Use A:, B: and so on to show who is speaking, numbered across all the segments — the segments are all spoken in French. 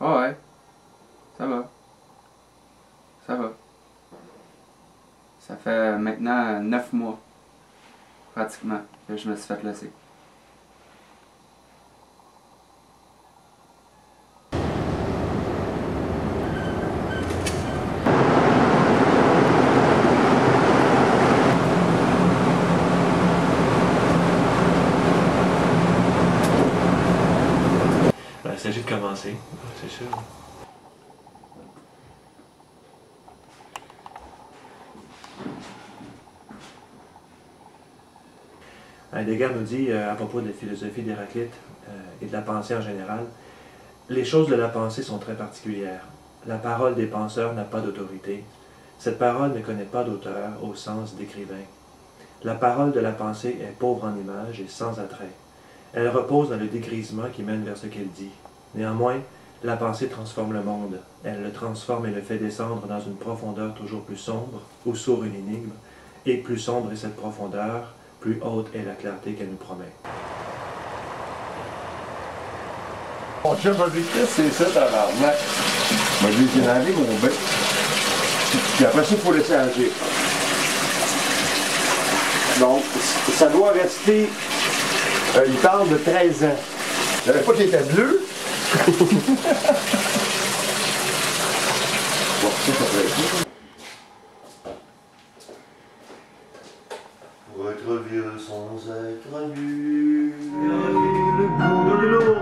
A: Ah ouais, ça va. Ça va. Ça fait maintenant 9 mois, pratiquement, que je me suis fait laisser.
B: Il s'agit de commencer, c'est sûr. Heidegger nous dit à propos de la philosophie d'Héraclite et de la pensée en général, les choses de la pensée sont très particulières. La parole des penseurs n'a pas d'autorité. Cette parole ne connaît pas d'auteur au sens d'écrivain. La parole de la pensée est pauvre en images et sans attrait. Elle repose dans le dégrisement qui mène vers ce qu'elle dit. Néanmoins, la pensée transforme le monde. Elle le transforme et le fait descendre dans une profondeur toujours plus sombre, où sourd une énigme, et plus sombre est cette profondeur, plus haute est la clarté qu'elle nous promet.
C: Mon chef a dit que c'est ça, tabarnak. Moi, je vais énerver mon bec. Puis après ça, il faut laisser agir. Donc, ça doit rester. Il parle de 13 ans. Je savais pas qu'il était bleu. Bon, ça fait ça.
D: Pour être vieux sans être nu,
C: Le goût de l'eau,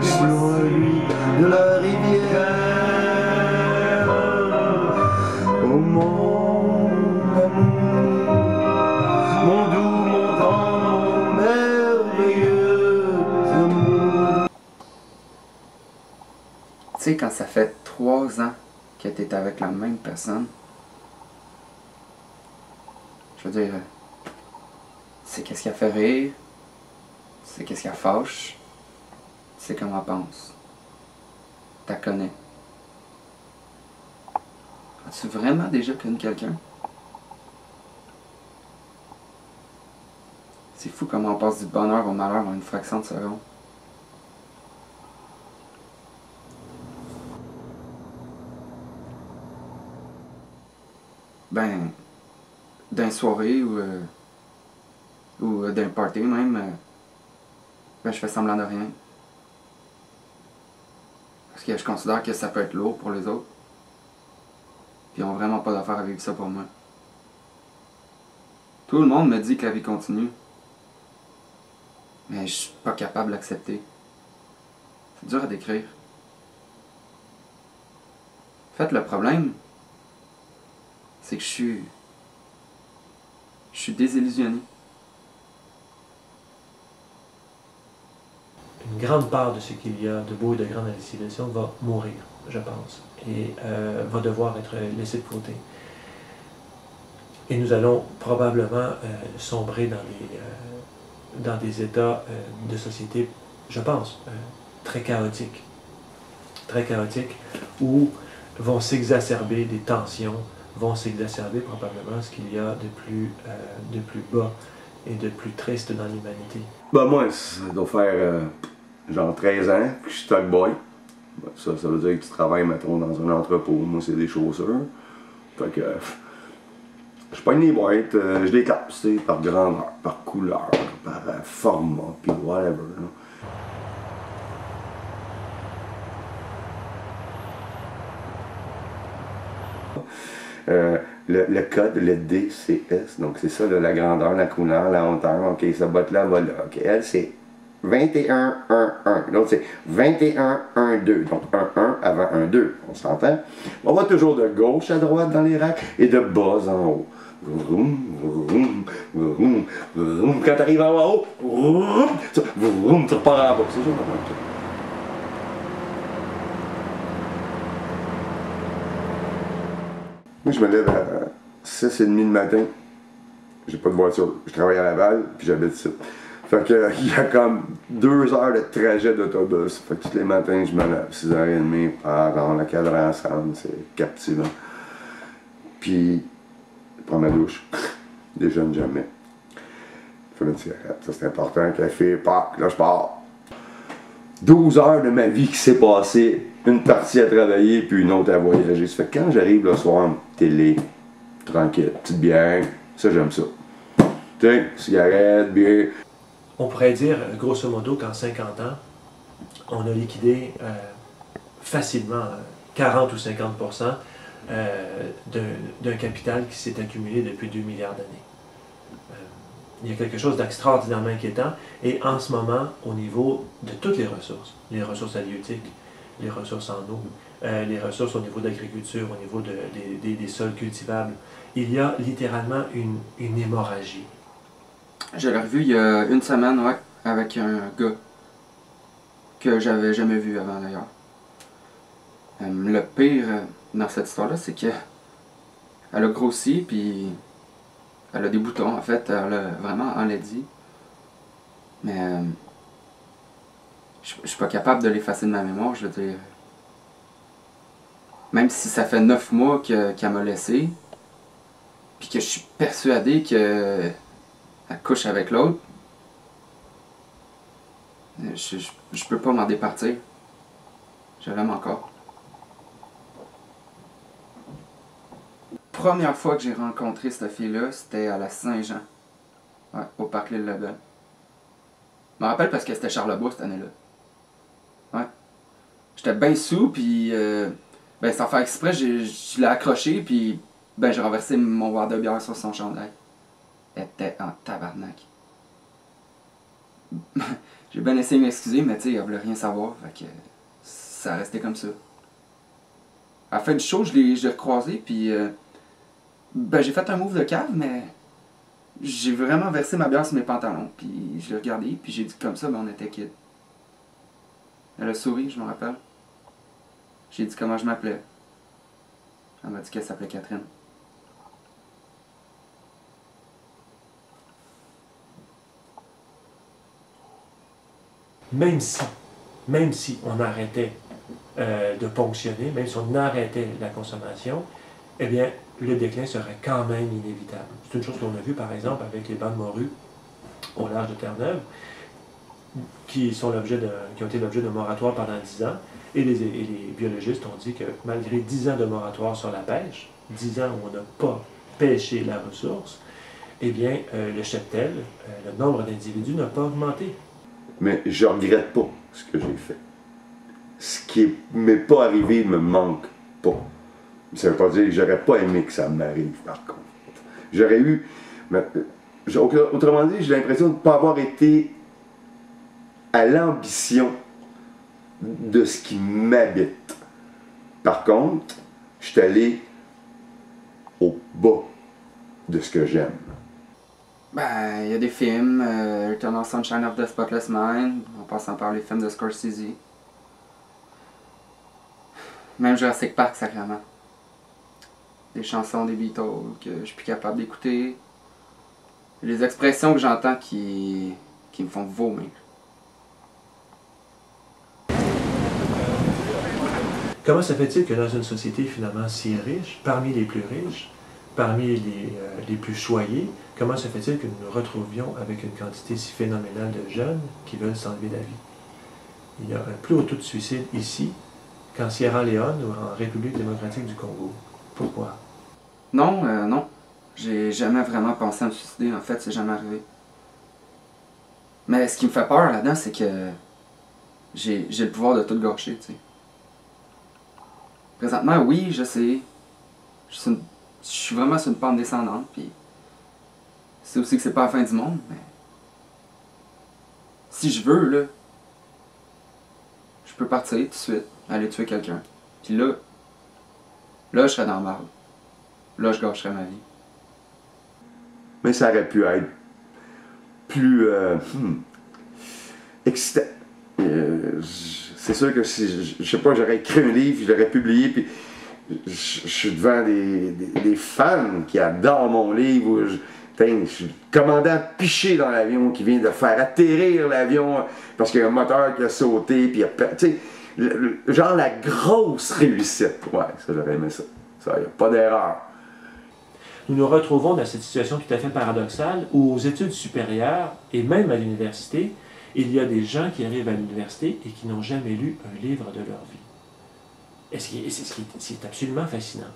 C: celui de la rivière. Oh mon amour, mon doux, mon tendre, mon merveilleux amour.
A: Tu sais, quand ça fait 3 ans que tu es avec la même personne, je veux dire, c'est qu'est-ce qui a fait rire, c'est qu'est-ce qui a fâche, c'est comment elle pense. T'as connais. As-tu vraiment déjà connu quelqu'un? C'est fou comment on passe du bonheur au malheur en une fraction de seconde. Ben, d'une soirée ou d'un party même, ben je fais semblant de rien. Parce que je considère que ça peut être lourd pour les autres. Puis ils n'ont vraiment pas d'affaire à vivre ça pour moi. Tout le monde me dit que la vie continue. Mais je suis pas capable d'accepter. C'est dur à décrire. En fait, le problème, c'est que je suis désillusionné.
B: Une grande part de ce qu'il y a de beau et de grand dans la civilisation va mourir, je pense, et va devoir être laissé de côté. Et nous allons probablement sombrer dans des états de société, je pense, très chaotiques, où vont s'exacerber des tensions, vont s'exacerber probablement ce qu'il y a de plus bas et de plus triste dans l'humanité.
C: Ben moi, ça doit faire genre 13 ans que je suis stock boy. Ben, ça veut dire que tu travailles, mettons, dans un entrepôt. Moi, c'est des chaussures. Fait que je pogne les boîtes, je les capte, tu sais, par grandeur, par couleur, par format, puis whatever. Là. Le code, le DCS, donc c'est ça, là, la grandeur, la couleur, la hauteur, ok, cette botte-là va là, ok, elle c'est 21, 1, 1. L'autre, c'est 21, 1, 2. Donc, 1, 1 avant 1, 2. On s'entend? On va toujours de gauche à droite dans les racks et de bas en haut. Vroom, vroom, vroom, vroom. Quand tu arrives en haut, vroom, vroom, tu repars en bas. C'est toujours comme ça. Moi, je me lève à 6h30 le matin. J'ai pas de voiture. Je travaille à Laval, puis j'habite ici. Fait que, il y a comme 2 heures de trajet d'autobus. Fait que tous les matins, je me lève 6h30, dans le cadran ensemble. C'est captivant. Puis, je prends ma douche. Déjeune jamais. Je fume une cigarette. Ça, c'est important. Café, pack, là, je pars. 12 heures de ma vie qui s'est passée. Une partie à travailler, puis une autre à voyager. Ça fait que quand j'arrive le soir, télé, tranquille, petite bière, ça, j'aime ça. Tu sais, cigarette, bière.
B: On pourrait dire, grosso modo, qu'en 50 ans, on a liquidé facilement 40 ou 50% d'un capital qui s'est accumulé depuis 2 milliards d'années. Il y a quelque chose d'extraordinairement inquiétant, et en ce moment, au niveau de toutes les ressources halieutiques, les ressources en eau, les ressources au niveau de l'agriculture, au niveau des sols cultivables, il y a littéralement une hémorragie.
A: Je l'ai revu il y a une semaine, ouais, avec un gars que j'avais jamais vu avant d'ailleurs. Le pire dans cette histoire-là, c'est que elle a grossi, puis elle a des boutons, en fait, elle a vraiment enlaidi. Mais je suis pas capable de l'effacer de ma mémoire, je veux dire. Même si ça fait 9 mois qu'elle m'a laissé, puis que je suis persuadé qu'elle couche avec l'autre, je peux pas m'en départir. Je l'aime encore. Première fois que j'ai rencontré cette fille-là, c'était à la Saint-Jean. Ouais, au parc L'Île-Lebel. Je me rappelle parce que c'était Charlebois cette année-là. Ouais. J'étais bien sous, puis ben, sans faire exprès, je l'ai accroché, puis ben, j'ai renversé mon verre de bière sur son chandail. Elle était en tabarnak. J'ai bien essayé de m'excuser, mais tu sais, elle voulait rien savoir, fait que ça restait comme ça. À la fin du show, je l'ai recroisé, puis ben, j'ai fait un move de cave, mais j'ai vraiment versé ma bière sur mes pantalons, puis je l'ai regardé, puis j'ai dit comme ça, ben, on était quittes. Elle a souri, je me rappelle. J'ai dit comment je m'appelais. Elle m'a dit qu'elle s'appelait Catherine.
B: Même si on arrêtait de ponctionner, même si on arrêtait la consommation, eh bien, le déclin serait quand même inévitable. C'est une chose qu'on a vue, par exemple, avec les bancs de morue au large de Terre-Neuve, qui ont été l'objet d'un moratoire pendant 10 ans. Et les biologistes ont dit que malgré 10 ans de moratoire sur la pêche, 10 ans où on n'a pas pêché la ressource, eh bien, le cheptel, le nombre d'individus n'a pas augmenté.
C: Mais je regrette pas ce que j'ai fait. Ce qui m'est pas arrivé me manque pas. Ça veut pas dire que j'aurais pas aimé que ça m'arrive, par contre. J'aurais eu... Autrement dit, j'ai l'impression de ne pas avoir été à l'ambition de ce qui m'habite. Par contre, je suis allé au bas de ce que j'aime.
A: Ben, il y a des films, Eternal Sunshine of the Spotless Mind, en passant par les films de Scorsese. Même Jurassic Park, sacrément. Des chansons des Beatles que je suis plus capable d'écouter. Les expressions que j'entends qui me font vomir.
B: Comment se fait-il que dans une société finalement si riche, parmi les plus riches, parmi les plus choyés, comment se fait-il que nous nous retrouvions avec une quantité si phénoménale de jeunes qui veulent s'enlever la vie? Il y a un plus haut taux de suicide ici qu'en Sierra Leone ou en République démocratique du Congo. Pourquoi?
A: Non, non. J'ai jamais vraiment pensé à me suicider, en fait, c'est jamais arrivé. Mais ce qui me fait peur là-dedans, c'est que j'ai le pouvoir de tout gâcher, tu sais. Présentement, oui, je sais. Je suis vraiment sur une pente descendante, puis c'est aussi que c'est pas la fin du monde, mais si je veux, là, je peux partir tout de suite, aller tuer quelqu'un. Puis là, je serais dans le marbre. Là, je gâcherais ma vie.
C: Mais ça aurait pu être plus excitant. C'est sûr que si, je sais pas, j'aurais écrit un livre, je l'aurais publié, puis je suis devant des fans qui adorent mon livre. Où je suis le commandant piché dans l'avion qui vient de faire atterrir l'avion parce qu'il y a un moteur qui a sauté, puis tu sais, genre la grosse réussite. Ouais, ça, j'aurais aimé ça. Ça, il n'y a pas d'erreur.
B: Nous nous retrouvons dans cette situation tout à fait paradoxale où aux études supérieures et même à l'université, il y a des gens qui arrivent à l'université et qui n'ont jamais lu un livre de leur vie. C'est absolument fascinant.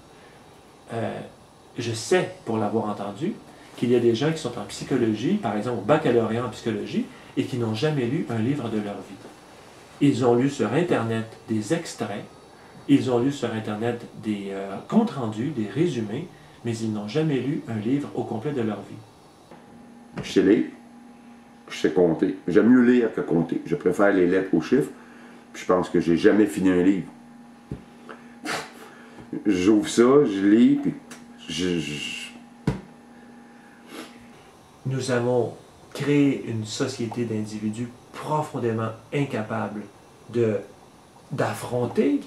B: Je sais, pour l'avoir entendu, qu'il y a des gens qui sont en psychologie, par exemple au baccalauréat en psychologie, et qui n'ont jamais lu un livre de leur vie. Ils ont lu sur Internet des extraits, ils ont lu sur Internet des comptes rendus, des résumés, mais ils n'ont jamais lu un livre au complet de leur vie.
C: Je sais lire, je sais compter. J'aime mieux lire que compter. Je préfère les lettres aux chiffres, puis je pense que j'ai jamais fini un livre. J'ouvre ça, je lis, puis
B: Nous avons créé une société d'individus profondément incapables d'affronter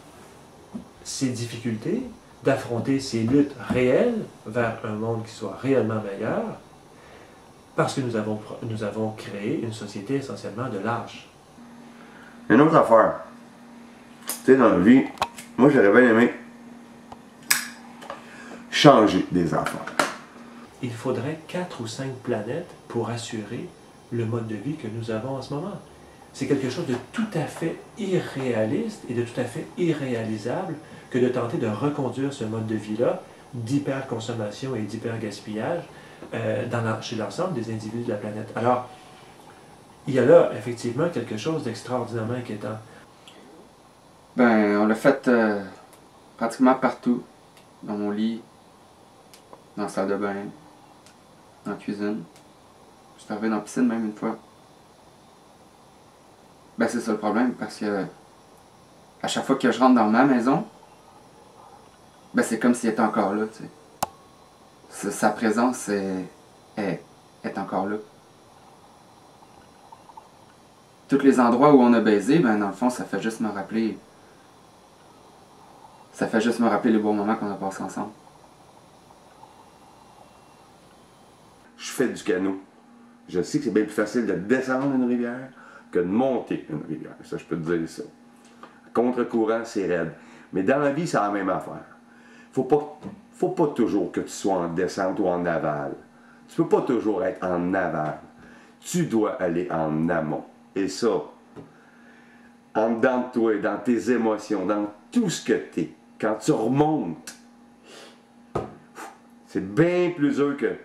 B: ces difficultés, d'affronter ces luttes réelles vers un monde qui soit réellement meilleur, parce que nous avons créé une société essentiellement de lâches.
C: Une autre affaire. Tu sais, dans la vie, moi j'aurais bien aimé changer des affaires.
B: Il faudrait 4 ou 5 planètes pour assurer le mode de vie que nous avons en ce moment. C'est quelque chose de tout à fait irréaliste et de tout à fait irréalisable que de tenter de reconduire ce mode de vie-là d'hyperconsommation et d'hypergaspillage chez l'ensemble des individus de la planète. Alors, il y a là effectivement quelque chose d'extraordinairement inquiétant.
A: Ben, on l'a fait pratiquement partout. Dans mon lit, dans la salle de bain, dans la cuisine. Je suis arrivé dans la piscine même une fois. Ben, c'est ça le problème, parce que à chaque fois que je rentre dans ma maison, ben, c'est comme s'il était encore là, tu sais. Sa présence est encore là. Tous les endroits où on a baisé, ben, dans le fond, ça fait juste me rappeler. Ça fait juste me rappeler les bons moments qu'on a passés ensemble.
C: Je fais du canot. Je sais que c'est bien plus facile de descendre une rivière que de monter une rivière. Ça, je peux te dire ça. Contre-courant, c'est raide. Mais dans la vie, c'est la même affaire. Faut pas toujours que tu sois en descente ou en aval. Tu peux pas toujours être en aval. Tu dois aller en amont. Et ça, en dedans de toi, dans tes émotions, dans tout ce que tu es, quand tu remontes, c'est bien plus dur que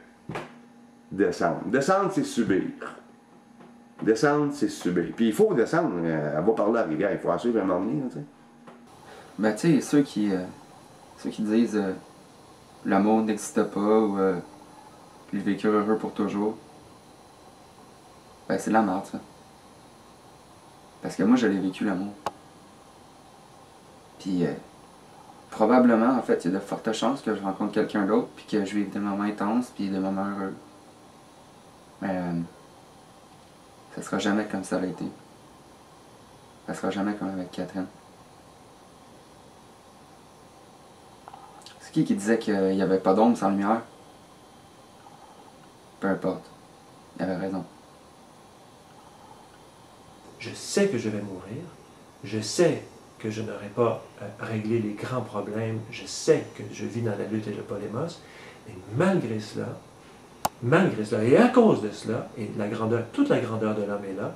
C: descendre. Descendre, c'est subir. Descendre, c'est subir. Puis il faut descendre. Elle va par là, la rivière. Il faut la suivre à un moment donné, tu sais.
A: Ben, tu sais, ceux qui disent l'amour n'existe pas ou le vécu heureux pour toujours, ben, c'est de la merde, ça. Parce que moi, je l'ai vécu, l'amour. Puis, probablement, en fait, il y a de fortes chances que je rencontre quelqu'un d'autre, puis que je vive des moments intenses, puis des moments heureux. Mais, ça sera jamais comme ça aurait été. Ça sera jamais comme avec Catherine. C'est qui disait qu'il n'y avait pas d'ombre sans lumière? Peu importe. Il avait raison.
B: Je sais que je vais mourir. Je sais que je n'aurai pas réglé les grands problèmes. Je sais que je vis dans la lutte et le polémos. Mais malgré cela, et à cause de cela, et toute la grandeur de l'homme est là,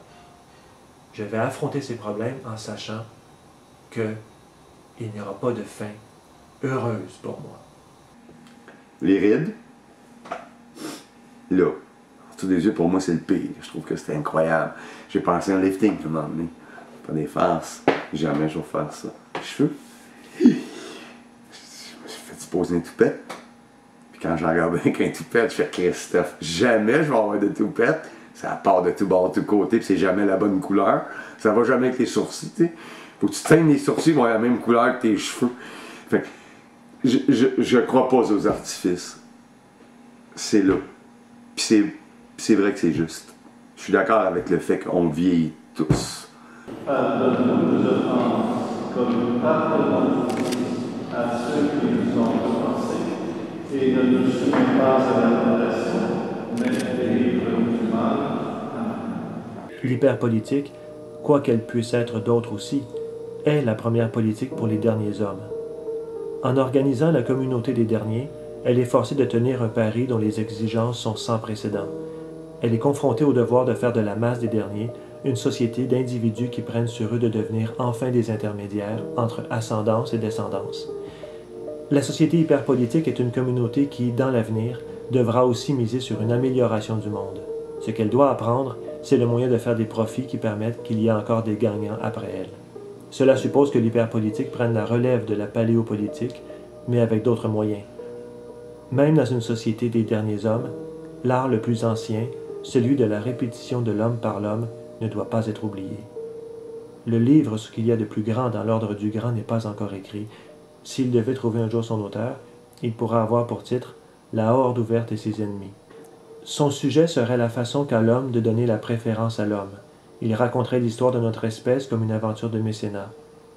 B: je vais affronter ces problèmes en sachant qu'il n'y aura pas de fin heureuse pour moi.
C: Les rides, là, en dessous des yeux, pour moi, c'est le pire. Je trouve que c'était incroyable. J'ai pensé à un lifting tout le moment donné. Pas des farces. Jamais je vais faire ça. Les cheveux. Je me suis fait poser une toupette. Puis quand j'en regarde avec un toupette, je fais Christophe, jamais je vais avoir de toupette. Ça part de tout bord, de tout côté, puis c'est jamais la bonne couleur. Ça va jamais avec les sourcils, tu sais. Faut que tu teignes les sourcils vont avoir la même couleur que tes cheveux. Fait que je crois pas aux artifices. C'est là. Puis c'est vrai que c'est juste. Je suis d'accord avec le fait qu'on vieillit tous.
E: Pardonne-nous nos offenses, comme nous pardonnons à ceux qui nous ont offensés, et ne nous soumets pas à la tentation, mais délivre-nous du mal. Amen.
B: L'hyperpolitique, quoi qu'elle puisse être d'autres aussi, est la première politique pour les derniers hommes. En organisant la communauté des derniers, elle est forcée de tenir un pari dont les exigences sont sans précédent. Elle est confrontée au devoir de faire de la masse des derniers une société d'individus qui prennent sur eux de devenir enfin des intermédiaires entre ascendance et descendance. La société hyperpolitique est une communauté qui, dans l'avenir, devra aussi miser sur une amélioration du monde. Ce qu'elle doit apprendre, c'est le moyen de faire des profits qui permettent qu'il y ait encore des gagnants après elle. Cela suppose que l'hyperpolitique prenne la relève de la paléopolitique, mais avec d'autres moyens. Même dans une société des derniers hommes, l'art le plus ancien, celui de la répétition de l'homme par l'homme, ne doit pas être oublié. Le livre Ce qu'il y a de plus grand dans l'ordre du grand n'est pas encore écrit. S'il devait trouver un jour son auteur, il pourra avoir pour titre « La horde ouverte et ses ennemis ». Son sujet serait la façon qu'a l'homme de donner la préférence à l'homme. Il raconterait l'histoire de notre espèce comme une aventure de mécénat.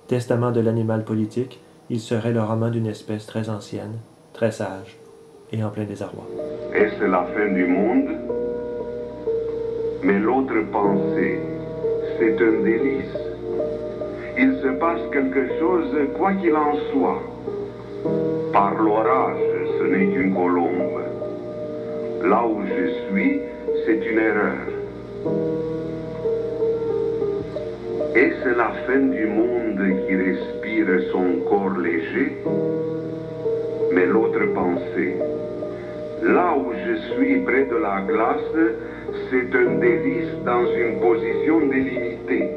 B: Testament de l'animal politique, il serait le roman d'une espèce très ancienne, très sage et en plein désarroi.
F: Est-ce la fin du monde? Mais l'autre pensée, c'est un délice. Il se passe quelque chose, quoi qu'il en soit. Par l'orage, ce n'est qu'une colombe. Là où je suis, c'est une erreur. Est-ce la fin du monde qui respire son corps léger? Mais l'autre pensée, là où je suis près de la glace, c'est un délice dans une position délimitée.